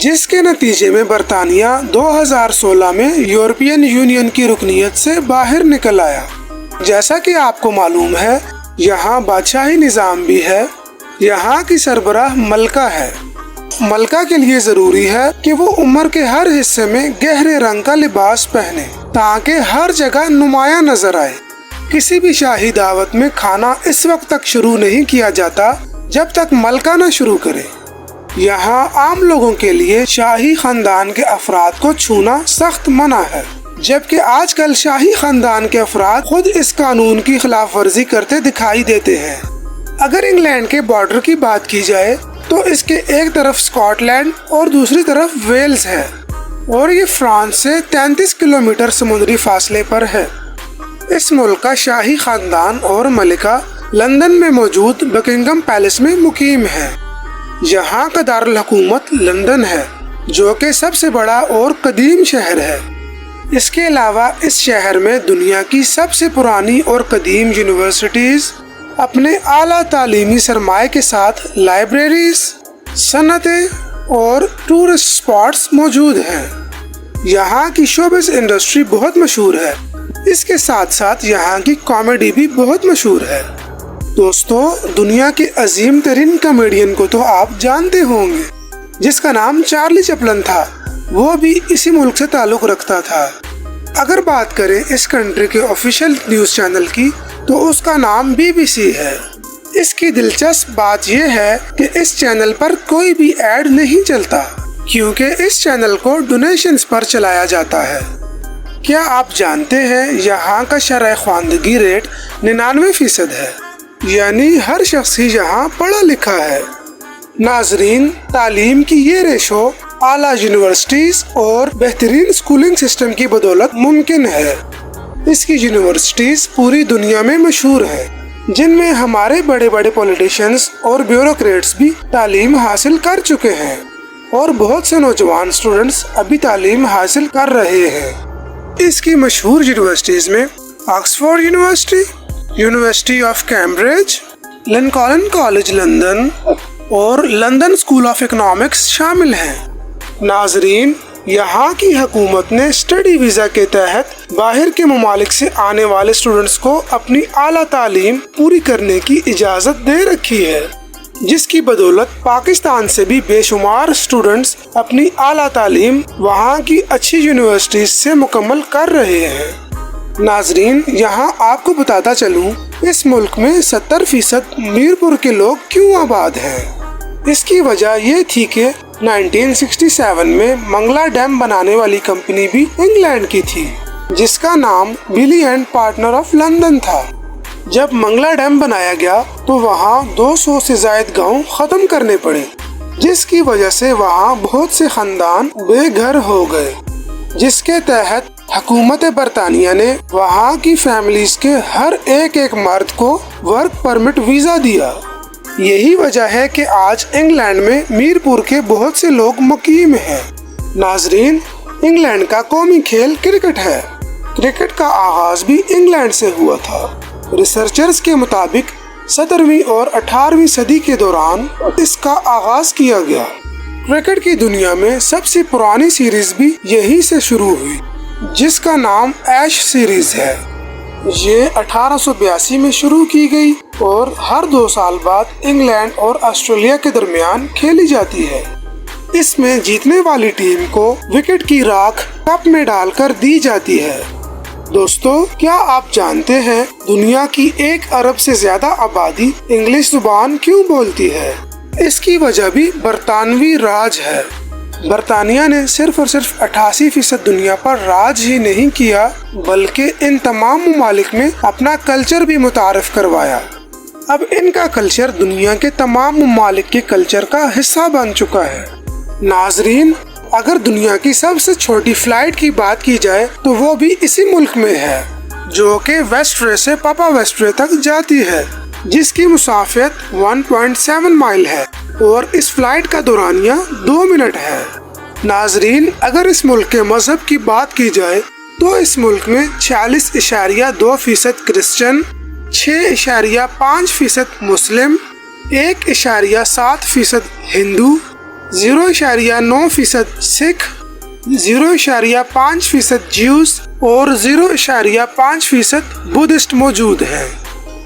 جس کے نتیجے میں برطانیہ 2016 میں یورپین یونین کی رکنیت سے باہر نکل آیا۔ جیسا کہ آپ کو معلوم ہے، یہاں بادشاہی نظام بھی ہے۔ یہاں کی سربراہ ملکہ ہے۔ ملکہ کے لیے ضروری ہے کہ وہ عمر کے ہر حصے میں گہرے رنگ کا لباس پہنے تاکہ ہر جگہ نمایاں نظر آئے۔ کسی بھی شاہی دعوت میں کھانا اس وقت تک شروع نہیں کیا جاتا جب تک ملکہ نہ شروع کرے۔ یہاں عام لوگوں کے لیے شاہی خاندان کے افراد کو چھونا سخت منع ہے، جبکہ آج کل شاہی خاندان کے افراد خود اس قانون کی خلاف ورزی کرتے دکھائی دیتے ہیں۔ اگر انگلینڈ کے بارڈر کی بات کی جائے تو اس کے ایک طرف اسکاٹ لینڈ اور دوسری طرف ویلز ہے، اور یہ فرانس سے 33 کلومیٹر سمندری فاصلے پر ہے۔ اس ملک کا شاہی خاندان اور ملکہ لندن میں موجود بکنگم پیلس میں مقیم ہے۔ یہاں کا دارالحکومت لندن ہے، جو کہ سب سے بڑا اور قدیم شہر ہے۔ اس کے علاوہ اس شہر میں دنیا کی سب سے پرانی اور قدیم یونیورسٹیز، اپنے اعلیٰ تعلیمی سرمایہ کے ساتھ لائبریریز، صنعتیں اور ٹورسٹ اسپاٹس موجود ہیں۔ یہاں کی شوبز انڈسٹری بہت مشہور ہے۔ اس کے ساتھ ساتھ یہاں کی کامیڈی بھی بہت مشہور ہے۔ دوستو، دنیا کے عظیم ترین کامیڈین کو تو آپ جانتے ہوں گے، جس کا نام چارلی چپلن تھا۔ وہ بھی اسی ملک سے تعلق رکھتا تھا۔ اگر بات کریں اس کنٹری کے آفیشیل نیوز چینل کی تو اس کا نام BBC ہے۔ اس کی دلچسپ بات یہ ہے کہ اس چینل پر کوئی بھی ایڈ نہیں چلتا، کیونکہ اس چینل کو ڈونیشنز پر چلایا جاتا ہے۔ کیا آپ جانتے ہیں یہاں کا شرح خواندگی ریٹ 99% ہے، یعنی ہر شخص ہی یہاں پڑھا لکھا ہے۔ ناظرین، تعلیم کی یہ ریشو اعلیٰ یونیورسٹیز اور بہترین اسکولنگ سسٹم کی بدولت ممکن ہے۔ اس کی یونیورسٹیز پوری دنیا میں مشہور ہیں، جن میں ہمارے بڑے بڑے پولیٹیشنز اور بیوروکریٹس بھی تعلیم حاصل کر چکے ہیں، اور بہت سے نوجوان اسٹوڈنٹس ابھی تعلیم حاصل کر رہے ہیں۔ اس کی مشہور یونیورسٹیز میں Oxford university, university of Cambridge, Lincoln college London اور لندن اسکول آف اکنامکس شامل ہیں۔ ناظرین، یہاں کی حکومت نے اسٹڈی ویزا کے تحت باہر کے ممالک سے آنے والے اسٹوڈنٹس کو اپنی اعلیٰ تعلیم پوری کرنے کی اجازت دے رکھی ہے، جس کی بدولت پاکستان سے بھی بے شمار اسٹوڈنٹس اپنی اعلیٰ تعلیم وہاں کی اچھی یونیورسٹیز سے مکمل کر رہے ہیں۔ ناظرین، یہاں آپ کو بتاتا چلوں، اس ملک میں 70% میرپور کے لوگ کیوں آباد ہیں۔ اس کی وجہ یہ تھی کہ 1967 میں منگلا ڈیم بنانے والی کمپنی بھی انگلینڈ کی تھی، جس کا نام بلی اینڈ پارٹنر آف لندن تھا۔ جب منگلا ڈیم بنایا گیا تو وہاں 200 سے زائد گاؤں ختم کرنے پڑے، جس کی وجہ سے وہاں بہت سے خاندان بے گھر ہو گئے، جس کے تحت حکومت برطانیہ نے وہاں کی فیملیز کے ہر ایک مرد کو ورک پرمٹ ویزا دیا۔ یہی وجہ ہے کہ آج انگلینڈ میں میرپور کے بہت سے لوگ مقیم ہیں۔ ناظرین، انگلینڈ کا قومی کھیل کرکٹ ہے۔ کرکٹ کا آغاز بھی انگلینڈ سے ہوا تھا۔ ریسرچرز کے مطابق 17ویں اور 18ویں صدی کے دوران اس کا آغاز کیا گیا۔ کرکٹ کی دنیا میں سب سے پرانی سیریز بھی یہی سے شروع ہوئی، جس کا نام ایش سیریز ہے۔ یہ 1882 میں شروع کی گئی اور ہر 2 سال بعد انگلینڈ اور آسٹریلیا کے درمیان کھیلی جاتی ہے۔ اس میں جیتنے والی ٹیم کو وکٹ کی راکھ کپ میں ڈال کر دی جاتی ہے۔ دوستو، کیا آپ جانتے ہیں دنیا کی 1 ارب سے زیادہ آبادی انگلش زبان کیوں بولتی ہے؟ اس کی وجہ بھی برطانوی راج ہے۔ برطانیہ نے صرف اور صرف 88% دنیا پر راج ہی نہیں کیا، بلکہ ان تمام ممالک میں اپنا کلچر بھی متعارف کروایا۔ اب ان کا کلچر دنیا کے تمام ممالک کے کلچر کا حصہ بن چکا ہے۔ ناظرین، اگر دنیا کی سب سے چھوٹی فلائٹ کی بات کی جائے تو وہ بھی اسی ملک میں ہے، جو کہ ویسٹرے سے پاپا ویسٹرے تک جاتی ہے، جس کی مسافت 1.7 مائل ہے اور اس فلائٹ کا دورانیہ 2 منٹ ہے۔ ناظرین، اگر اس ملک کے مذہب کی بات کی جائے تو اس ملک میں 46.2% کرسچن، 6.5% مسلم، 1.7% ہندو، 0.9% سکھ، 0.5% جیوز اور 0.5% بدھسٹ موجود ہیں۔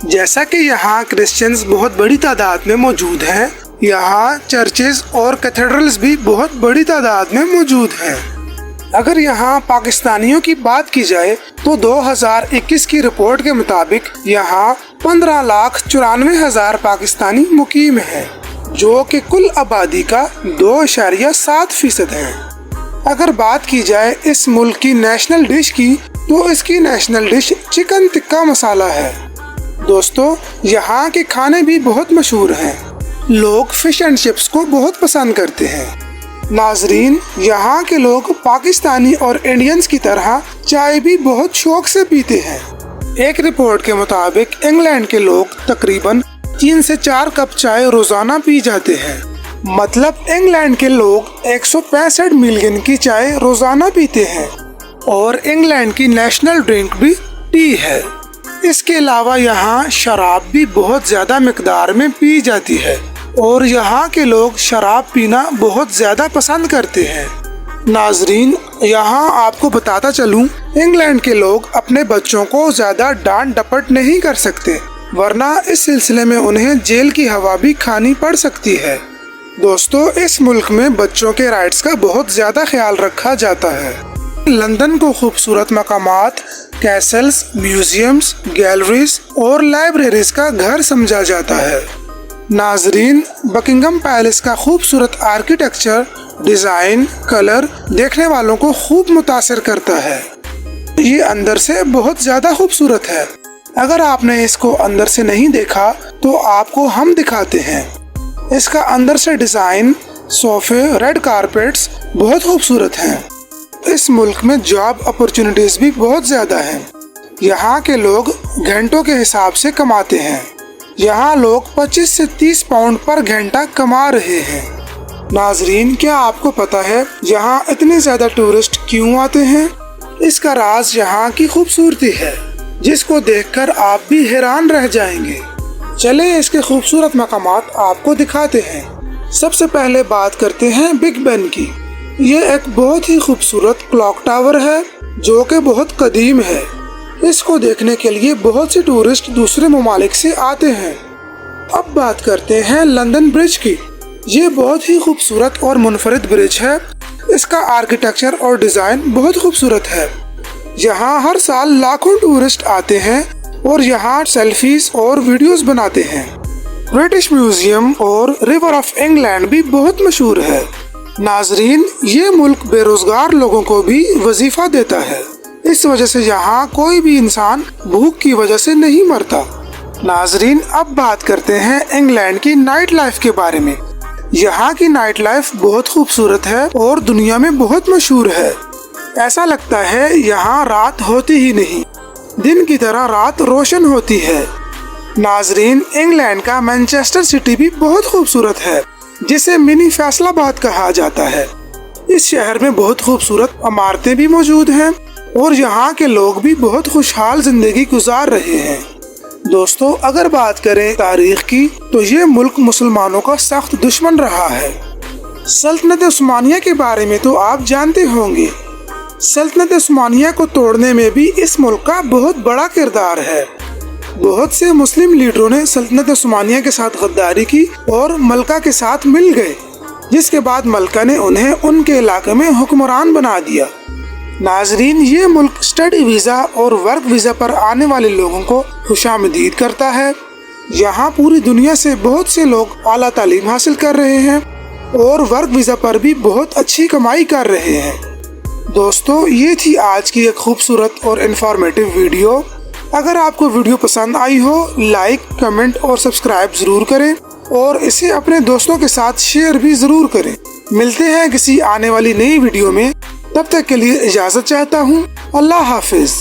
جیسا کہ یہاں کرسچنز بہت بڑی تعداد میں موجود ہیں، یہاں چرچز اور کیتھیڈرلز بھی بہت بڑی تعداد میں موجود ہیں۔ اگر یہاں پاکستانیوں کی بات کی جائے تو 2021 کی رپورٹ کے مطابق یہاں 15,94,000 پاکستانی مقیم ہیں، جو کہ کل آبادی کا 2.7% ہے۔ اگر بات کی جائے اس ملک کی نیشنل ڈش کی تو اس کی نیشنل ڈش چکن ٹکا مسالہ ہے۔ دوستو، یہاں کے کھانے بھی بہت مشہور ہیں، لوگ فش اینڈ چپس کو بہت پسند کرتے ہیں۔ ناظرین، یہاں کے لوگ پاکستانی اور انڈینز کی طرح چائے بھی بہت شوق سے پیتے ہیں۔ ایک رپورٹ کے مطابق انگلینڈ کے لوگ تقریباً 3 سے 4 کپ چائے روزانہ پی جاتے ہیں، مطلب انگلینڈ کے لوگ 165 ملین کی چائے روزانہ پیتے ہیں، اور انگلینڈ کی نیشنل ڈرنک بھی ٹی ہے۔ اس کے علاوہ یہاں شراب بھی بہت زیادہ مقدار میں پی جاتی ہے، اور یہاں کے لوگ شراب پینا بہت زیادہ پسند کرتے ہیں۔ ناظرین، یہاں آپ کو بتاتا چلوں، انگلینڈ کے لوگ اپنے بچوں کو زیادہ ڈانٹ ڈپٹ نہیں کر سکتے، ورنہ اس سلسلے میں انہیں جیل کی ہوا بھی کھانی پڑ سکتی ہے۔ دوستو، اس ملک میں بچوں کے رائٹس کا بہت زیادہ خیال رکھا جاتا ہے۔ لندن کو خوبصورت مقامات، کیسلز، میوزیمز، گیلریز اور لائبریریز کا گھر سمجھا جاتا ہے۔ ناظرین، بکنگم پیلس کا خوبصورت آرکیٹیکچر، ڈیزائن، کلر دیکھنے والوں کو خوب متاثر کرتا ہے۔ یہ اندر سے بہت زیادہ خوبصورت ہے۔ اگر آپ نے اس کو اندر سے نہیں دیکھا تو آپ کو ہم دکھاتے ہیں۔ اس کا اندر سے ڈیزائن، صوفے، ریڈ کارپیٹس بہت خوبصورت ہیں۔ اس ملک میں جاب اپرچونٹیز بھی بہت زیادہ ہیں۔ یہاں کے لوگ گھنٹوں کے حساب سے کماتے ہیں۔ یہاں لوگ 25 سے 30 پاؤنڈ پر گھنٹہ کما رہے ہیں۔ ناظرین، کیا آپ کو پتا ہے یہاں اتنے زیادہ ٹورسٹ کیوں آتے ہیں؟ اس کا راز یہاں کی خوبصورتی ہے، جس کو دیکھ کر آپ بھی حیران رہ جائیں گے۔ چلیں اس کے خوبصورت مقامات آپ کو دکھاتے ہیں۔ سب سے پہلے بات کرتے ہیں بگ بین کی۔ یہ ایک بہت ہی خوبصورت کلاک ٹاور ہے جو کہ بہت قدیم ہے۔ اس کو دیکھنے کے لیے بہت سے ٹورسٹ دوسرے ممالک سے آتے ہیں۔ اب بات کرتے ہیں لندن برج کی۔ یہ بہت ہی خوبصورت اور منفرد برج ہے۔ اس کا آرکیٹیکچر اور ڈیزائن بہت خوبصورت ہے۔ یہاں ہر سال لاکھوں ٹورسٹ آتے ہیں اور یہاں سیلفیز اور ویڈیوز بناتے ہیں۔ برٹش میوزیم اور ریور آف انگلینڈ بھی بہت مشہور ہے۔ ناظرین، یہ ملک بے روزگار لوگوں کو بھی وظیفہ دیتا ہے، اس وجہ سے یہاں کوئی بھی انسان بھوک کی وجہ سے نہیں مرتا۔ ناظرین، اب بات کرتے ہیں انگلینڈ کی نائٹ لائف کے بارے میں۔ یہاں کی نائٹ لائف بہت خوبصورت ہے اور دنیا میں بہت مشہور ہے۔ ایسا لگتا ہے یہاں رات ہوتی ہی نہیں، دن کی طرح رات روشن ہوتی ہے۔ ناظرین، انگلینڈ کا مانچسٹر سٹی بھی بہت خوبصورت ہے، جسے منی فیصل آباد کہا جاتا ہے۔ اس شہر میں بہت خوبصورت عمارتیں بھی موجود ہیں اور یہاں کے لوگ بھی بہت خوشحال زندگی گزار رہے ہیں۔ دوستو، اگر بات کریں تاریخ کی تو یہ ملک مسلمانوں کا سخت دشمن رہا ہے۔ سلطنت عثمانیہ کے بارے میں تو آپ جانتے ہوں گے۔ سلطنت عثمانیہ کو توڑنے میں بھی اس ملک کا بہت بڑا کردار ہے۔ بہت سے مسلم لیڈروں نے سلطنت عثمانیہ کے ساتھ غداری کی اور ملکہ کے ساتھ مل گئے، جس کے بعد ملکہ نے انہیں ان کے علاقے میں حکمران بنا دیا۔ ناظرین، یہ ملک اسٹڈی ویزا اور ورک ویزا پر آنے والے لوگوں کو خوشامدید کرتا ہے۔ یہاں پوری دنیا سے بہت سے لوگ اعلیٰ تعلیم حاصل کر رہے ہیں اور ورک ویزا پر بھی بہت اچھی کمائی کر رہے ہیں۔ دوستو، یہ تھی آج کی ایک خوبصورت اور انفارمیٹو ویڈیو۔ اگر آپ کو ویڈیو پسند آئی ہو، لائک، کمنٹ اور سبسکرائب ضرور کریں اور اسے اپنے دوستوں کے ساتھ شیئر بھی ضرور کریں۔ ملتے ہیں کسی آنے والی نئی ویڈیو میں، تب تک کے لیے اجازت چاہتا ہوں۔ اللہ حافظ۔